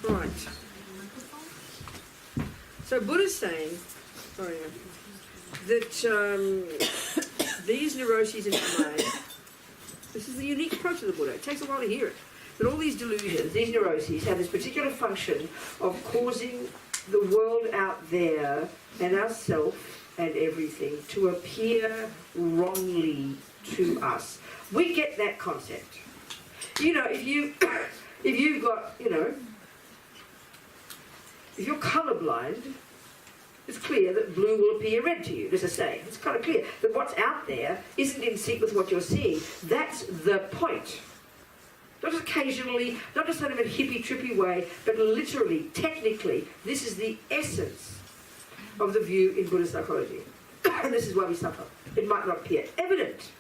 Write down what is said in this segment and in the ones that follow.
Right. So Buddha's saying, that these neuroses in the mind, this is the unique approach of the Buddha. It takes a while to hear it. That all these delusions, these neuroses, have this particular function of causing the world out there and ourself and everything to appear wrongly to us. We get that concept. You know, if you've got, you know, if you're colourblind, it's clear that blue will appear red to you. There's a saying. It's kind of clear that what's out there isn't in sync with what you're seeing. That's the point. Not just occasionally, not just in a hippie-trippy way, but literally, technically, this is the essence of the view in Buddhist psychology. And this is why we suffer. It might not appear evident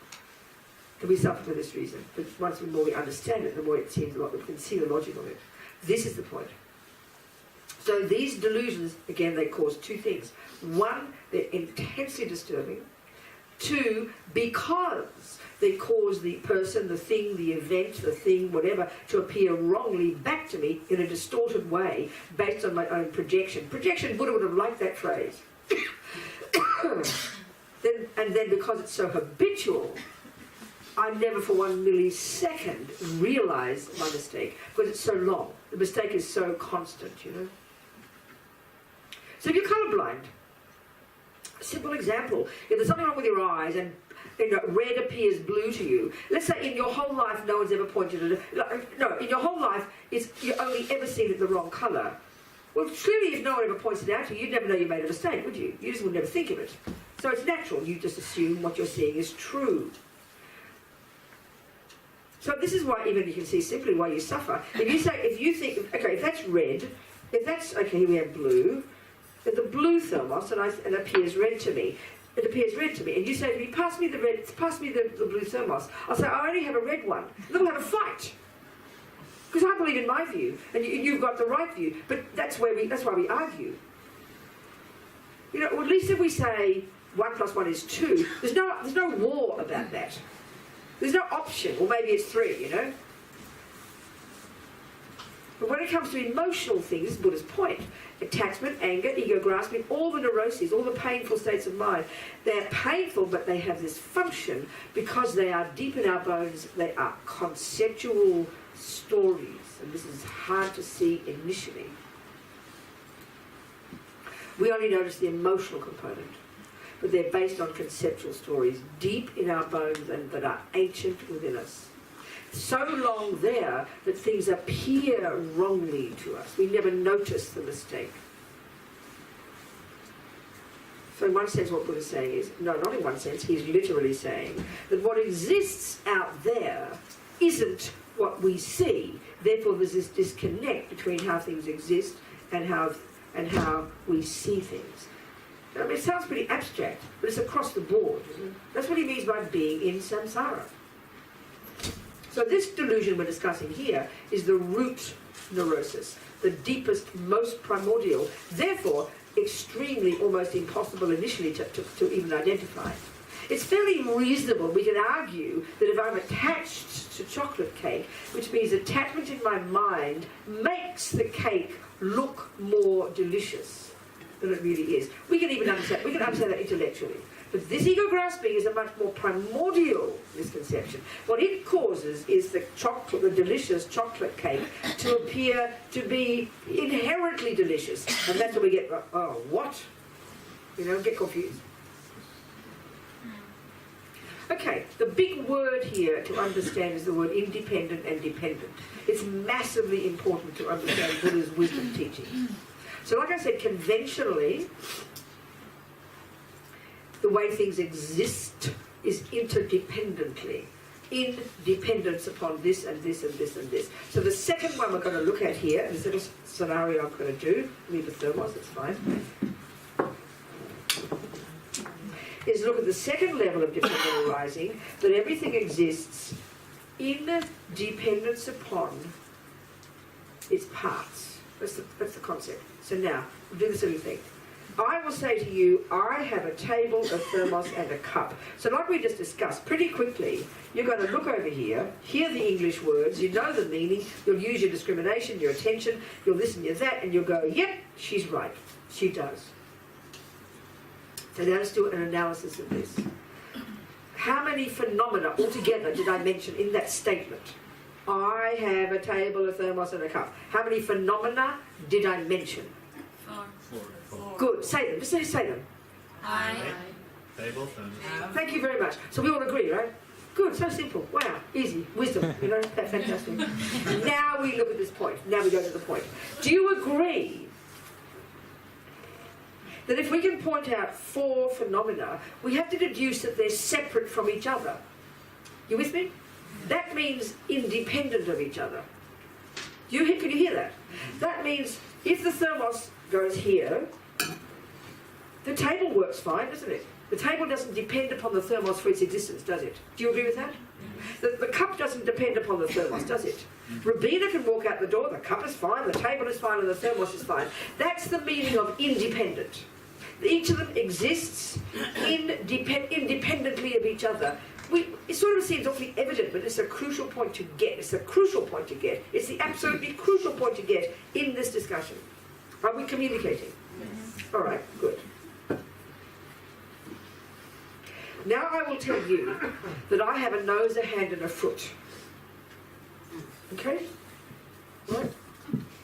that we suffer for this reason, but once the more we understand it, the more it seems a lot, we can see the logic of it. This is the point. So these delusions, again, they cause two things. One, they're intensely disturbing. Two, because they cause the person, the thing, the event, the thing, whatever, to appear wrongly back to me in a distorted way based on my own projection. Projection, Buddha would have liked that phrase. then because it's so habitual, I never for 1 millisecond realise my mistake, because it's so long. The mistake is so constant, you know. So if you're colourblind, a simple example, if there's something wrong with your eyes and red appears blue to you, let's say in your whole life no one's ever pointed at it, no, in your whole life you've only ever seen it the wrong colour. Well, clearly if no one ever points it out to you, you'd never know you made a mistake, would you? You just would never think of it. So it's natural, you just assume what you're seeing is true. So this is why even you can see simply why you suffer. If you think, okay, if that's red, if that's, okay, here we have blue, the blue thermos, and it appears red to me. It appears red to me, and you say to me, pass me the blue thermos. I'll say, I only have a red one. Then we'll have a fight. Because I believe in my view, and you've got the right view. But that's why we argue. You know, at least if we say 1 + 1 is 2, there's no war about that. There's no option, or maybe it's 3, you know. But when it comes to emotional things, this is Buddha's point, attachment, anger, ego grasping, all the neuroses, all the painful states of mind, they're painful, but they have this function because they are deep in our bones, they are conceptual stories, and this is hard to see initially. We only notice the emotional component, but they're based on conceptual stories deep in our bones and that are ancient within us. So long there that things appear wrongly to us. We never notice the mistake. So in one sense what Buddha's saying is, no, not in one sense, he's literally saying that what exists out there isn't what we see. Therefore there's this disconnect between how things exist and how we see things. I mean, it sounds pretty abstract, but it's across the board. That's what he means by being in samsara. So this delusion we're discussing here is the root neurosis, the deepest, most primordial, therefore extremely, almost impossible initially to even identify. It's fairly reasonable, we can argue, that if I'm attached to chocolate cake, which means attachment in my mind makes the cake look more delicious than it really is. We can understand that intellectually. But this ego grasping is a much more primordial misconception. What it causes is the delicious chocolate cake to appear to be inherently delicious. And that's when we get, oh, what? You know, get confused. Okay, the big word here to understand is the word independent and dependent. It's massively important to understand Buddha's wisdom teaching. So like I said, conventionally, the way things exist is interdependently, in dependence upon this and this and this and this. So the second one we're going to look at here, this little scenario I'm going to do, leave the thermos, it's fine, is look at the second level of dependent arising, that everything exists in dependence upon its parts. That's the concept. So now, we'll do the silly thing. I will say to you, I have a table, a thermos and a cup. So like we just discussed, pretty quickly, you're going to look over here, hear the English words, you know the meaning, you'll use your discrimination, your attention, you'll listen to that, and you'll go, yep, she's right. She does. So now let's do an analysis of this. How many phenomena altogether did I mention in that statement? I have a table, a thermos and a cup. How many phenomena did I mention? 4. Good. Say them. Just say them. I. Table, thermos. Thank you very much. So we all agree, right? Good. So simple. Wow. Easy. Wisdom. You know, that's fantastic. Now we look at this point. Now we go to the point. Do you agree that if we can point out 4 phenomena, we have to deduce that they're separate from each other? You with me? That means independent of each other. Can you hear that? That means if the thermos goes here, the table works fine, doesn't it? The table doesn't depend upon the thermos for its existence, does it? Do you agree with that? The cup doesn't depend upon the thermos, does it? Robina can walk out the door, the cup is fine, the table is fine, and the thermos is fine. That's the meaning of independent. Each of them exists independently of each other. It sort of seems awfully evident, but it's a crucial point to get. It's a crucial point to get. It's the absolutely crucial point to get in this discussion. Are we communicating? Yes. All right, good. Now I will tell you that I have a nose, a hand, and a foot. Okay? Right?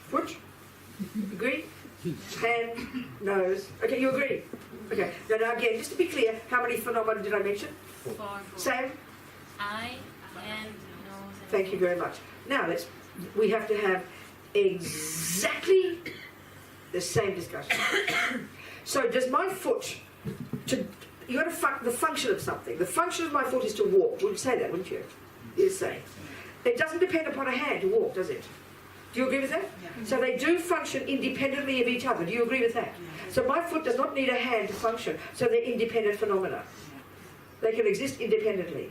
Foot? Agree? Hand, nose. Okay, you agree? Okay. Now again, just to be clear, how many phenomena did I mention? 4. Sam? I, hand, nose. Thank you very much. Now we have to have exactly the same discussion. So does my foot, you got to the function of something. The function of my foot is to walk. Wouldn't say that, wouldn't you? You'd say. It doesn't depend upon a hand to walk, does it? Do you agree with that? Yeah. So they do function independently of each other. Do you agree with that? Yeah. So my foot does not need a hand to function. So they're independent phenomena. They can exist independently.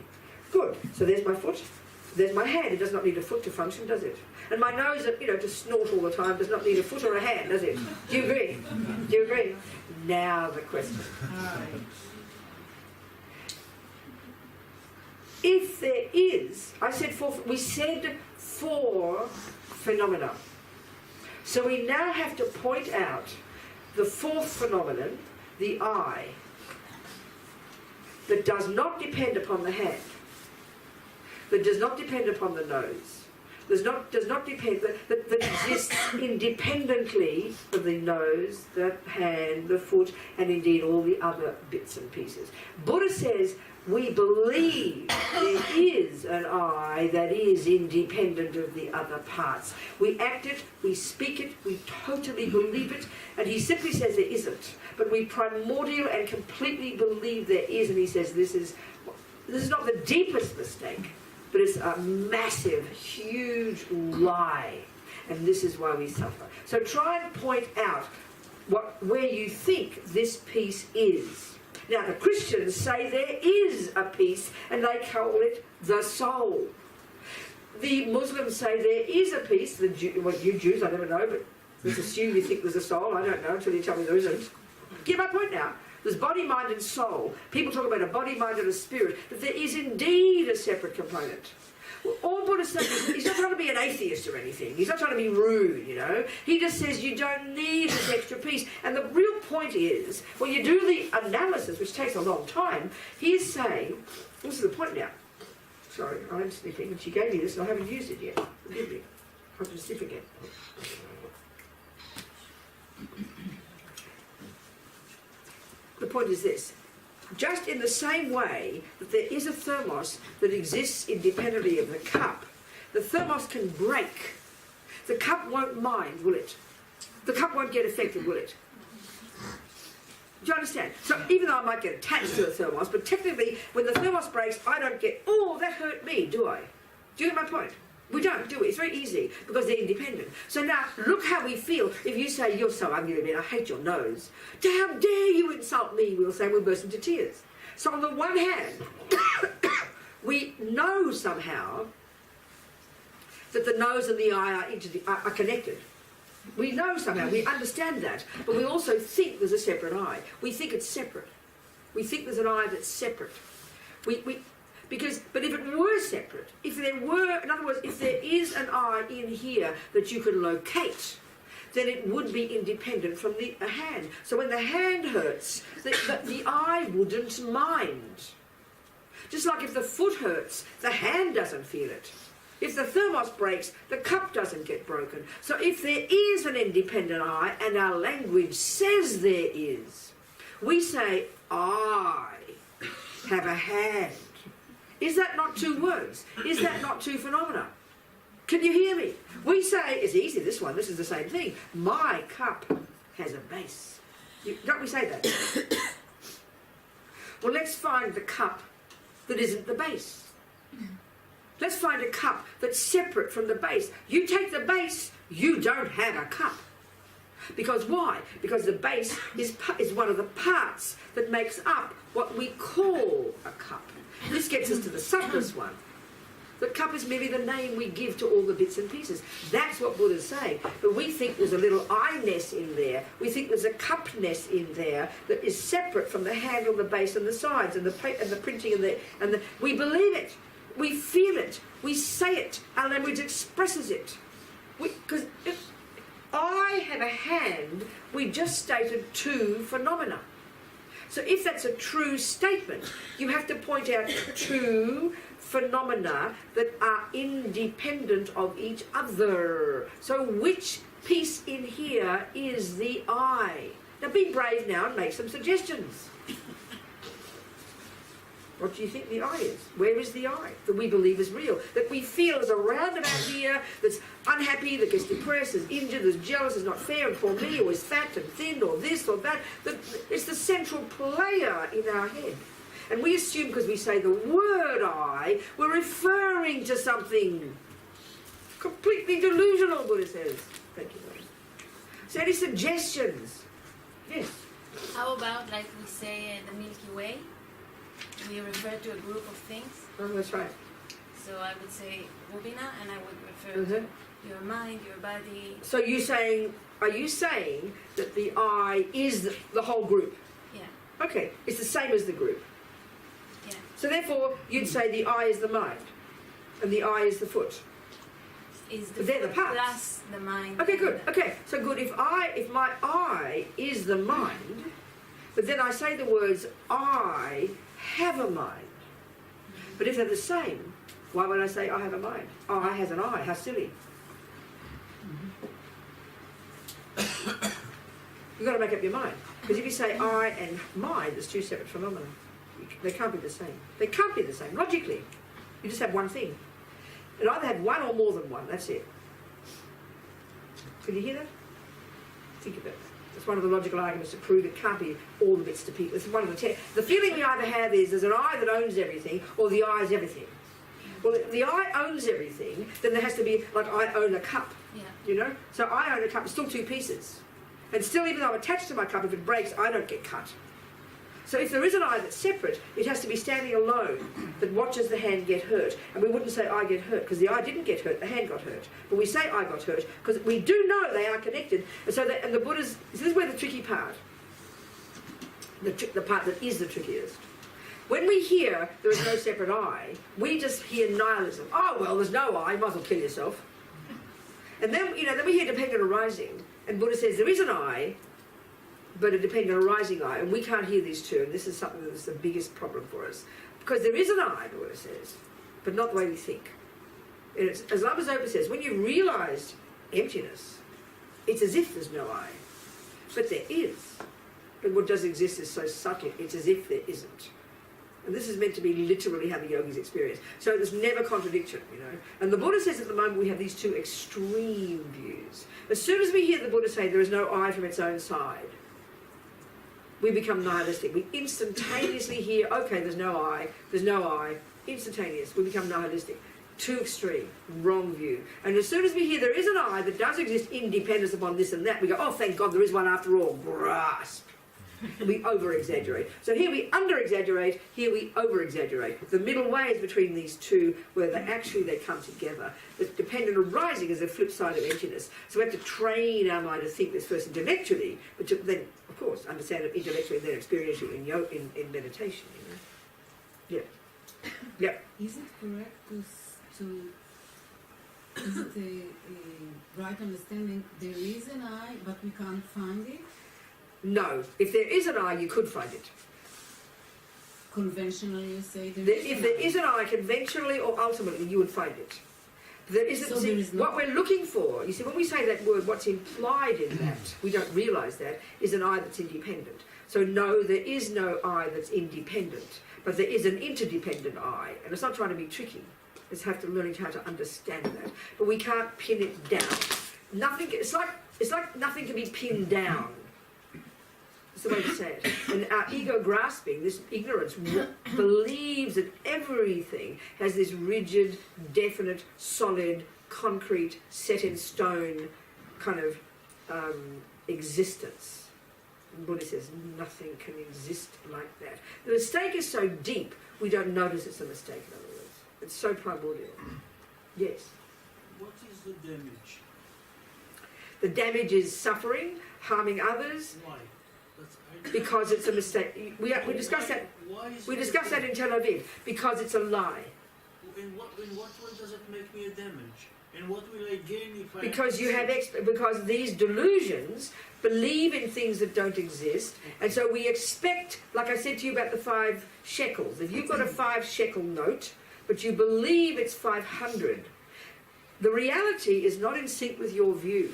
Good. So there's my foot. There's my hand. It does not need a foot to function, does it? And my nose, to snort all the time, does not need a foot or a hand, does it? Do you agree? Do you agree? Now the question. If there is, we said 4 phenomena. So we now have to point out the 4th phenomenon, the eye, that does not depend upon the hand, that does not depend upon the nose, does not depend, that exists independently of the nose, the hand, the foot, and indeed all the other bits and pieces. Buddha says we believe there is an I that is independent of the other parts. We act it, we speak it, we totally believe it, and he simply says there isn't. But we primordial and completely believe there is, and he says this is not the deepest mistake, but it's a massive, huge lie, and this is why we suffer. So try and point out where you think this piece is. Now the Christians say there is a piece, and they call it the soul. The Muslims say there is a piece. You Jews, I never know, but let's assume you think there's a soul. I don't know until you tell me there isn't. Get my point now. There's body, mind and soul. People talk about a body, mind and a spirit, but there is indeed a separate component. Well, all Buddha says is he's not trying to be an atheist or anything. He's not trying to be rude, He just says you don't need this extra piece. And the real point is, when you do the analysis, which takes a long time, he's saying, this is the point now. Sorry, I'm sniffing, and she gave me this and I haven't used it yet. Forgive me. I have to sniff again. The point is this. Just in the same way that there is a thermos that exists independently of the cup, the thermos can break. The cup won't mind, will it? The cup won't get affected, will it? Do you understand? So even though I might get attached to the thermos, but technically when the thermos breaks, I don't get, oh, that hurt me, do I? Do you get my point? We don't, do it. It's very easy because they're independent. So now, look how we feel. If you say, you're so ugly to me, I hate your nose. How dare you insult me, we'll say, we'll burst into tears. So on the one hand, we know somehow that the nose and the eye are connected. We know somehow, we understand that, but we also think there's a separate I. We think it's separate. We think there's an I that's separate. But if it were separate, if there were, in other words, if there is an I in here that you can locate, then it would be independent from the hand. So when the hand hurts, the I wouldn't mind. Just like if the foot hurts, the hand doesn't feel it. If the thermos breaks, the cup doesn't get broken. So if there is an independent I, and our language says there is, we say, I have a hand. Is that not two words? Is that not two phenomena? Can you hear me? We say, it's easy, this is the same thing. My cup has a base. Don't we say that? Well, let's find the cup that isn't the base. Let's find a cup that's separate from the base. You take the base, you don't have a cup. Because why? Because the base is one of the parts that makes up what we call a cup. This gets us to the subtlest one. The cup is merely the name we give to all the bits and pieces. That's what Buddha's saying. But we think there's a little I-ness in there. We think there's a cup-ness in there that is separate from the handle, the base, and the sides, and the printing, and the. We believe it. We feel it. We say it. Our language expresses it. Because if I have a hand, we just stated two phenomena. So if that's a true statement, you have to point out two phenomena that are independent of each other. So which piece in here is the I? Now be brave now and make some suggestions. What do you think the I is? Where is the I that we believe is real? That we feel is around about here, that's unhappy, that gets depressed, is injured, is jealous, is not fair and poor me, or is fat and thin, or this or that. It's the central player in our head. And we assume because we say the word I, we're referring to something completely delusional, Buddha says. Thank you, Robina. So any suggestions? Yes? How about like we say the Milky Way? We refer to a group of things. Oh, that's right. So I would say Robina, and I would refer to your mind, your body. So are you saying that the I is the whole group? Yeah. Okay, it's the same as the group. Yeah. So therefore, you'd say the I is the mind, and the I is the foot. Is They're the parts. plus the mind. Okay, good. Okay, so good. If my I is the mind, but then I say the words I have a mind. But if they're the same, why would I say I have a mind? Oh, I has an I. How silly. You've got to make up your mind. Because if you say I and mind, there's two separate phenomena. They can't be the same. They can't be the same, logically. You just have one thing. It either have one or more than one. That's it. Can you hear that? Think of it. It's one of the logical arguments to prove it can't be all the bits to people. It's one of the feeling we either have is there's an I that owns everything, or the I is everything. Well, the I owns everything, then there has to be, like, I own a cup. Yeah. You know? So I own a cup, it's still two pieces. And still, even though I'm attached to my cup, if it breaks, I don't get cut. So if there is an I that's separate, it has to be standing alone that watches the hand get hurt. And we wouldn't say I get hurt, because the I didn't get hurt, the hand got hurt. But we say I got hurt, because we do know they are connected. And so and the Buddha's, this is where the tricky part, the part that is the trickiest. When we hear there is no separate I, we just hear nihilism. Oh, well, there's no I, you might as well kill yourself. And then, then we hear dependent arising, and Buddha says there is an I, but a dependent arising I, and we can't hear these two, and this is something that's the biggest problem for us. Because there is an I, Buddha says, but not the way we think. And it's, as Lama Zopa says, when you realise emptiness, it's as if there's no I. But there is. But what does exist is so subtle, it's as if there isn't. And this is meant to be literally how the yogis experience. So there's never contradiction, And the Buddha says at the moment we have these two extreme views. As soon as we hear the Buddha say there is no I from its own side, we become nihilistic. We instantaneously hear, okay, there's no I, instantaneous. We become nihilistic. Too extreme, wrong view. And as soon as we hear there is an I that does exist independence upon this and that, we go, oh, thank God there is one after all. Grasp. And we over-exaggerate. So here we under-exaggerate, here we over-exaggerate. The middle way is between these two, where they come together. The dependent arising is the flip side of emptiness. So we have to train our mind to think this first intellectually, but to then, of course, understand it intellectually and then experientially in meditation. You know? Yeah. Yeah. Is it correct is it the right understanding there is an I, but we can't find it? No. If there is an I, you could find it. Conventionally, you say If there is an I, conventionally or ultimately, you would find it. There isn't. So there is what we're looking for, you see, when we say that word, what's implied in that, we don't realise that, is an I that's independent. So no, there is no I that's independent, but there is an interdependent I, and it's not trying to be tricky. It's have to learning how to understand that, but we can't pin it down. Nothing. It's like nothing can be pinned down. That's the way to say it. And our ego grasping, this ignorance, believes that everything has this rigid, definite, solid, concrete, set in stone kind of existence. And Buddha says nothing can exist like that. The mistake is so deep, we don't notice it's a mistake, in other words. It's so primordial. Yes? What is the damage? The damage is suffering, harming others. Why? Because it's a mistake. We discussed that. We discussed that in Tel Aviv. Because it's a lie. In what way does it make me a damage? And what will I gain if I? Because you have because these delusions believe in things that don't exist, and so we expect. Like I said to you about the 5 shekels. If you've got a 5 shekel note, but you believe it's 500, the reality is not in sync with your view.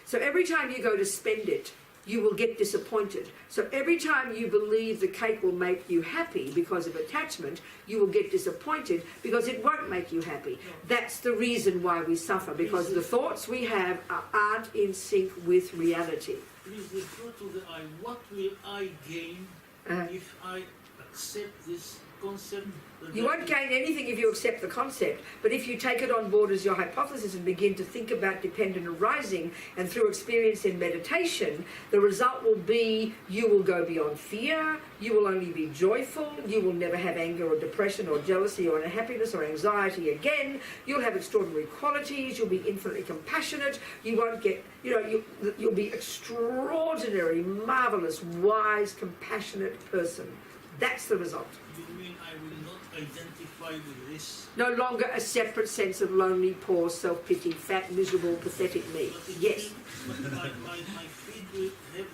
So every time you go to spend it, you will get disappointed. So every time you believe the cake will make you happy because of attachment, you will get disappointed because it won't make you happy. That's the reason why we suffer, because the thoughts we have aren't in sync with reality. Please refer to the I. What will I gain if I accept this concept? You won't gain anything if you accept the concept, but if you take it on board as your hypothesis and begin to think about dependent arising, and through experience in meditation, the result will be you will go beyond fear, you will only be joyful, you will never have anger or depression or jealousy or unhappiness or anxiety again, you'll have extraordinary qualities, you'll be infinitely compassionate, you won't get, you'll be extraordinary, marvellous, wise, compassionate person. That's the result. You mean I will not identify with this? No longer a separate sense of lonely, poor, self-pity, fat, miserable, pathetic me. Yes. But my feet will have,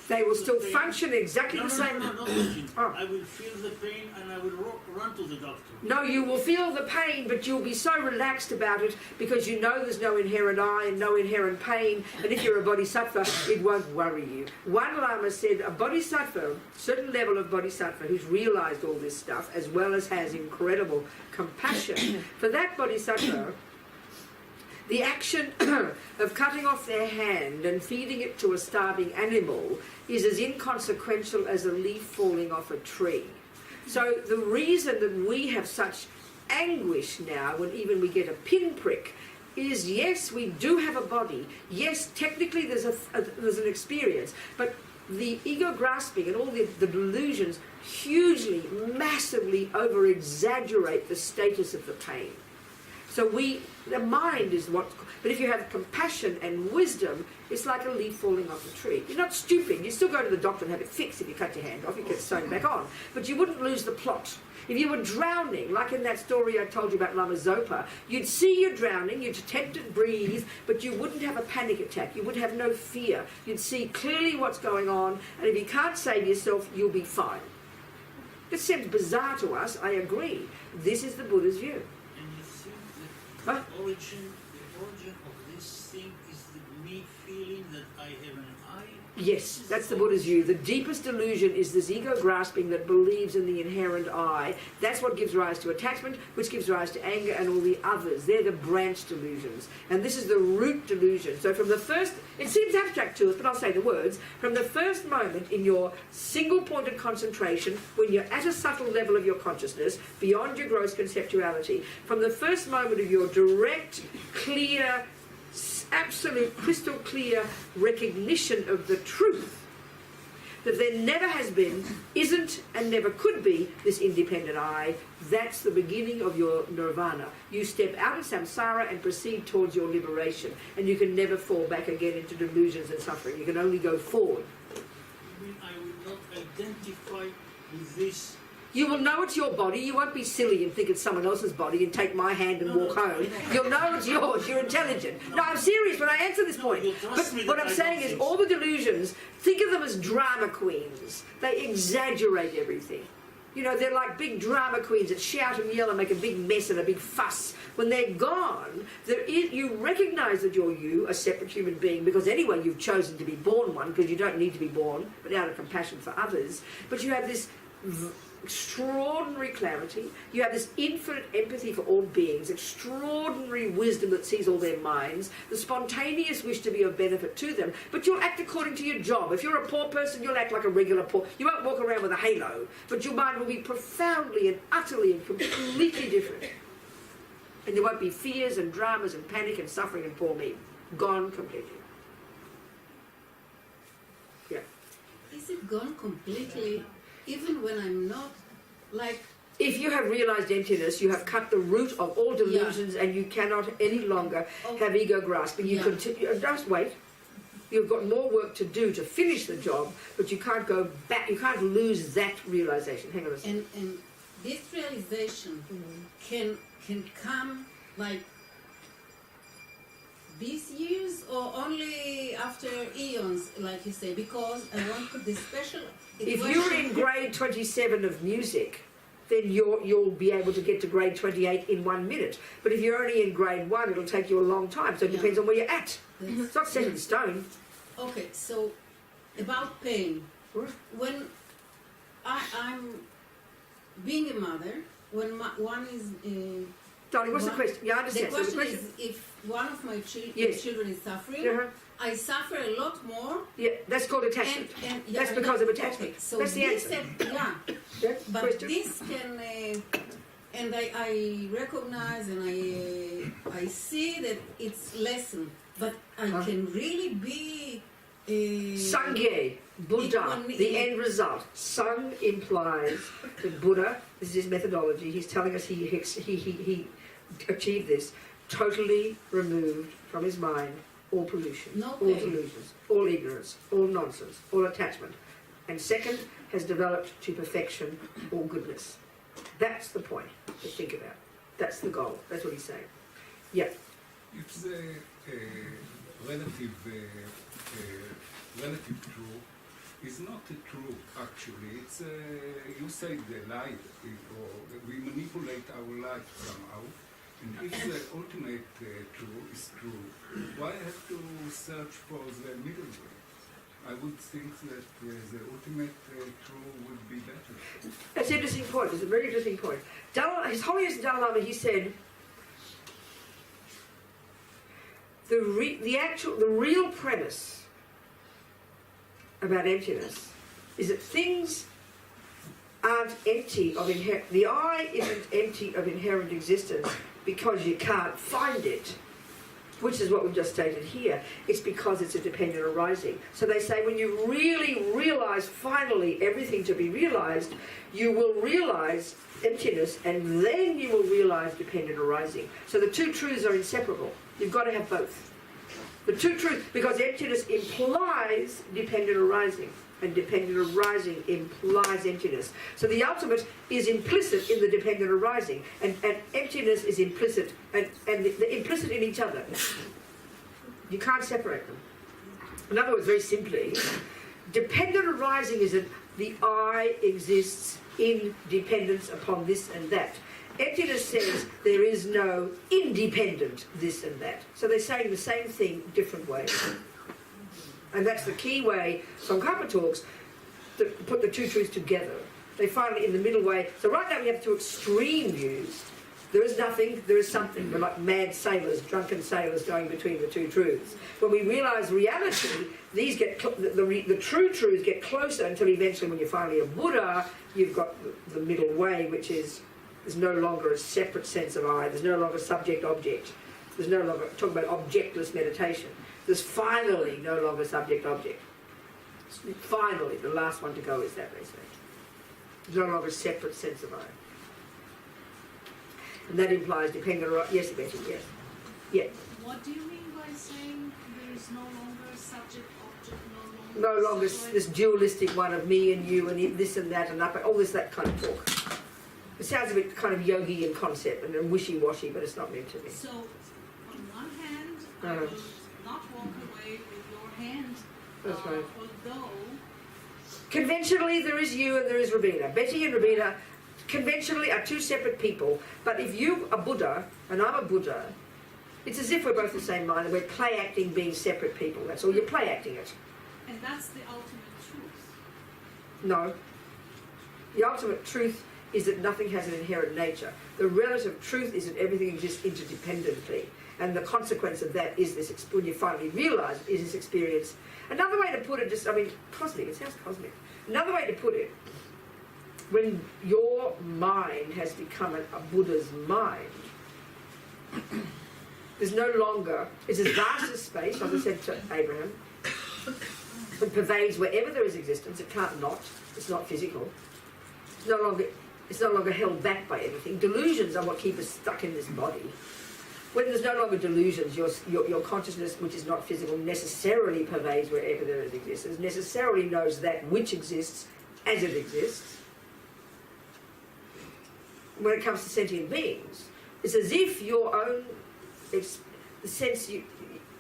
They will still function exactly the same. No. Oh. I will feel the pain and I will run to the doctor. No, you will feel the pain, but you'll be so relaxed about it because you know there's no inherent I and no inherent pain, and if you're a bodhisattva, it won't worry you. One Lama said a bodhisattva, certain level of bodhisattva, who's realized all this stuff, as well as has incredible compassion, for that bodhisattva, the action of cutting off their hand and feeding it to a starving animal is as inconsequential as a leaf falling off a tree. So the reason that we have such anguish now when even we get a pinprick is, yes, we do have a body. Yes, technically there's an experience, but the ego grasping and all the delusions hugely, massively over-exaggerate the status of the pain. So the mind is what, but if you have compassion and wisdom, it's like a leaf falling off a tree. You're not stupid. You still go to the doctor and have it fixed if you cut your hand off, it gets sewn back on. But you wouldn't lose the plot. If you were drowning, like in that story I told you about Lama Zopa, you'd see you're drowning, you'd attempt to breathe, but you wouldn't have a panic attack. You would have no fear. You'd see clearly what's going on, and if you can't save yourself, you'll be fine. It seems bizarre to us, I agree. This is the Buddha's view. The origin of this thing is me feeling that I have an I? Yes, that's the Buddha's view. The deepest delusion is this ego grasping that believes in the inherent I. That's what gives rise to attachment, which gives rise to anger and all the others. They're the branch delusions. And this is the root delusion. So from the first, it seems abstract to us, but I'll say the words, from the first moment in your single-pointed concentration, when you're at a subtle level of your consciousness, beyond your gross conceptuality, from the first moment of your direct, clear, absolute crystal clear recognition of the truth, that there never has been, isn't, and never could be this independent I, that's the beginning of your nirvana. You step out of samsara and proceed towards your liberation, and you can never fall back again into delusions and suffering. You can only go forward. I mean, I will not identify with this. You will know it's your body. You won't be silly and think it's someone else's body and take my hand and walk home. You'll know it's yours. You're intelligent. No, I'm serious when I answer this point. But what I'm saying is all the delusions, think of them as drama queens. They exaggerate everything. You know, they're like big drama queens that shout and yell and make a big mess and a big fuss. When they're gone, you recognise that you're you, a separate human being, because anyway you've chosen to be born one, because you don't need to be born, but out of compassion for others. But you have this extraordinary clarity, you have this infinite empathy for all beings, extraordinary wisdom that sees all their minds, the spontaneous wish to be of benefit to them, but you'll act according to your job. If you're a poor person, you'll act like a regular poor. You won't walk around with a halo, but your mind will be profoundly and utterly and completely different. And there won't be fears and dramas and panic and suffering and poor me. Gone completely. Yeah. Is it gone completely? Even when I'm not, like... If you have realised emptiness, you have cut the root of all delusions, and you cannot any longer have ego grasping. You continue. Just wait. You've got more work to do to finish the job, but you can't go back. You can't lose that realisation. Hang on a second. And this realization can come like these years or only after eons, like you say, because I want the special... If you're in grade 27 of music, then you'll be able to get to grade 28 in 1 minute. But if you're only in grade 1, it'll take you a long time. So it depends on where you're at. It's not set in stone. Okay, so about pain. When I'm being a mother, when one is... Darling, what's the question? Yeah, I understand. The question is, if one of my children is suffering, I suffer a lot more. Yeah, that's called attachment. That's because of attachment. Okay, so that's the answer. But question. this can, and I recognize and I see that it's lessened, but I can really be... Sangye, Buddha, the end result. Sang implies that Buddha, this is his methodology, he's telling us he achieved this, totally removed from his mind all pollution, all delusions, all ignorance, all nonsense, all attachment. And second, has developed to perfection all goodness. That's the point to think about. That's the goal. That's what he's saying. Yeah. It's a relative truth. It's not a truth, actually. It's you say the lie, or we manipulate our life somehow. And if the ultimate truth is true, why have to search for the middle way? I would think that the ultimate truth would be better. That's an interesting point. It's a very interesting point. His Holiness Dalai Lama, he said, the real premise about emptiness is that things aren't empty of the I isn't empty of inherent existence because you can't find it, which is what we've just stated here. It's because it's a dependent arising. So they say when you really realise finally everything to be realised, you will realise emptiness, and then you will realise dependent arising. So the two truths are inseparable. You've got to have both. The two truths, because emptiness implies dependent arising, and dependent arising implies emptiness. So the ultimate is implicit in the dependent arising, and emptiness is implicit, and they're implicit in each other. You can't separate them. In other words, very simply, dependent arising is that the I exists in dependence upon this and that. Emptiness says there is no independent this and that. So they're saying the same thing different ways. And that's the key way Tsongkhapa talks, to put the two truths together. They find it in the middle way. So right now we have two extreme views. There is nothing, there is something. We're like mad sailors, drunken sailors going between the two truths. When we realise reality, these get the true truths get closer until eventually when you're finally a Buddha, you've got the middle way, which is there's no longer a separate sense of I. There's no longer subject-object. There's no longer, talk about objectless meditation. There's finally no longer subject-object. Finally, the last one to go is that, they say. It's no longer a separate sense of I. And that implies depending on... Yes, Betty, yes. Yeah. What do you mean by saying there is no longer subject, object, No longer this dualistic one of me and you and this and that and up, all this, that kind of talk. It sounds a bit kind of yogi in concept and wishy-washy, but it's not meant to be. So, on one hand, I will not walk away with your hand, That's right. although... Conventionally, there is you and there is Robina. Betty and Robina conventionally are two separate people, but if you are Buddha and I'm a Buddha, it's as if we're both the same mind and we're play acting being separate people. That's all. You're play acting it. And that's the ultimate truth. No. The ultimate truth is that nothing has an inherent nature. The relative truth is that everything exists interdependently. And the consequence of that is this, when you finally realise, is this experience. Another way to put it, cosmic, it sounds cosmic. Another way to put it, when your mind has become a Buddha's mind, there's no longer, it's as vast as space, as I said to Abraham. It pervades wherever there is existence. It can't not. It's not physical. It's no longer held back by anything. Delusions are what keep us stuck in this body. When there's no longer delusions, your consciousness, which is not physical, necessarily pervades wherever there is existence, necessarily knows that which exists as it exists. When it comes to sentient beings, it's as if your own, the sense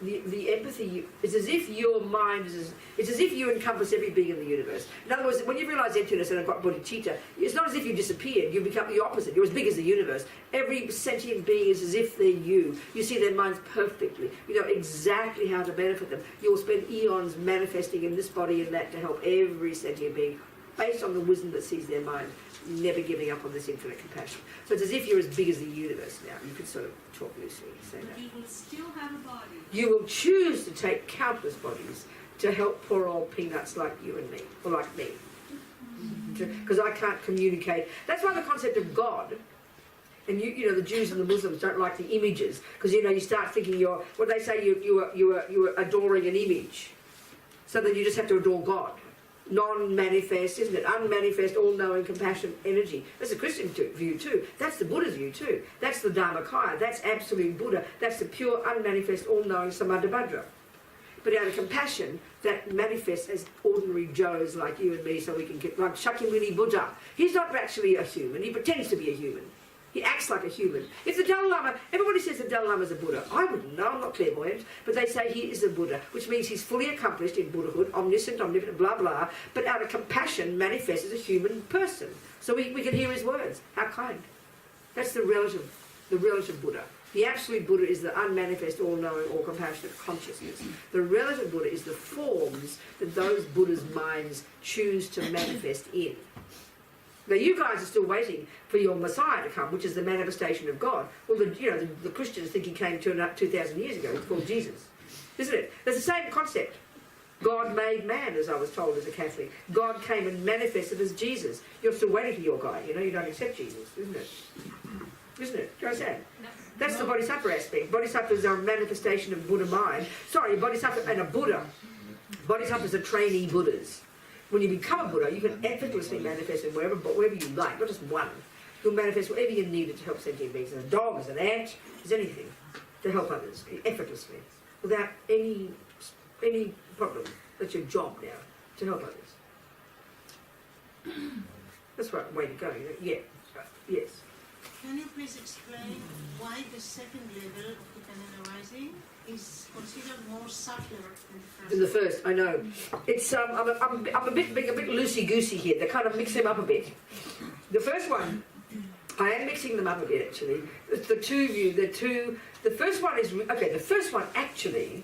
the empathy, it's as if your mind is, it's as if you encompass every being in the universe. In other words, when you realise emptiness and have got bodhicitta, it's not as if you disappeared, you become the opposite. You're as big as the universe. Every sentient being is as if they're you. You see their minds perfectly. You know exactly how to benefit them. You'll spend eons manifesting in this body and that to help every sentient being based on the wisdom that sees their mind, never giving up on this infinite compassion. So it's as if you're as big as the universe now. You could sort of talk loosely, say that. You will still have a body. You will choose to take countless bodies to help poor old peanuts like you and me, or like me. Because I can't communicate. That's why the concept of God, and you know, the Jews and the Muslims don't like the images, because you start thinking you are adoring an image. So then you just have to adore God. Non-manifest, isn't it? Unmanifest, all-knowing, compassion, energy. That's the Christian view too. That's the Buddha's view too. That's the Dharmakaya. That's absolute Buddha. That's the pure, unmanifest, all-knowing Samadhibhadra. But out of compassion, that manifests as ordinary Joes like you and me, so we can get like Shakyamuni Buddha. He's not actually a human. He pretends to be a human. He acts like a human. If the Dalai Lama, everybody says the Dalai Lama is a Buddha. I wouldn't know, I'm not clairvoyant, but they say he is a Buddha, which means he's fully accomplished in Buddhahood, omniscient, omnipotent, blah, blah, but out of compassion manifests as a human person. So we can hear his words. How kind. That's the relative Buddha. The absolute Buddha is the unmanifest, all-knowing, all-compassionate consciousness. The relative Buddha is the forms that those Buddhas' minds choose to manifest in. Now you guys are still waiting for your Messiah to come, which is the manifestation of God. Well, the Christians think he came 2,000 years ago. It's called Jesus, isn't it? There's the same concept. God made man, as I was told as a Catholic. God came and manifested as Jesus. You're still waiting for your guy. You don't accept Jesus, isn't it? Isn't it? Do you understand? No. That's the Bodhisattva aspect. Bodhisattvas are a manifestation of Buddha mind. Sorry, a Bodhisattva and a Buddha. Bodhisattvas are trainee Buddhas. When you become a Buddha, you can effortlessly manifest in wherever you like, not just one. You'll manifest whatever you needed to help sentient beings. As a dog, as an ant, as anything, to help others, effortlessly, without any problem. That's your job now, to help others. That's the right way to go. Yeah, yes. Can you please explain why the second level of Kutanana rising is considered more subtler than the first? I know. It's I'm being a bit loosey-goosey here. They kind of mix them up a bit. The first one, I am mixing them up a bit actually. The first one is, okay, the first one actually,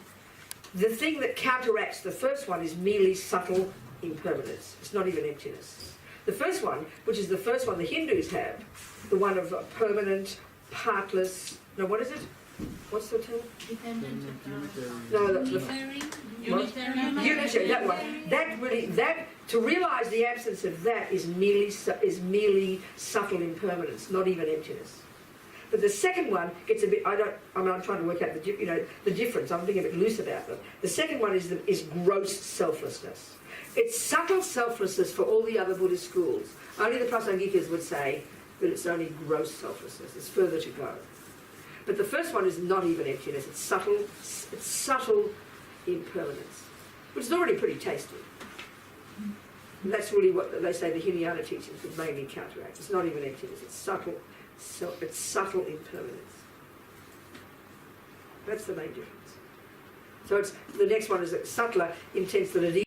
the thing that counteracts the first one is merely subtle impermanence. It's not even emptiness. The first one, which is the first one the Hindus have, the one of permanent, partless, no, what is it? What's the term? Dependent. No, Unitary. That one. To realise the absence of that is merely subtle impermanence, not even emptiness. But the second one gets a bit. I'm trying to work out the difference. I'm being a bit loose about it. The second one is gross selflessness. It's subtle selflessness for all the other Buddhist schools. Only the Prasangikas would say that it's only gross selflessness. It's further to go. But the first one is not even emptiness. It's subtle impermanence, which is already pretty tasty. And that's really what they say the Hinayana teachings would mainly counteract. It's not even emptiness. It's subtle impermanence. That's the main difference. So it's the next one is subtler in the sense that it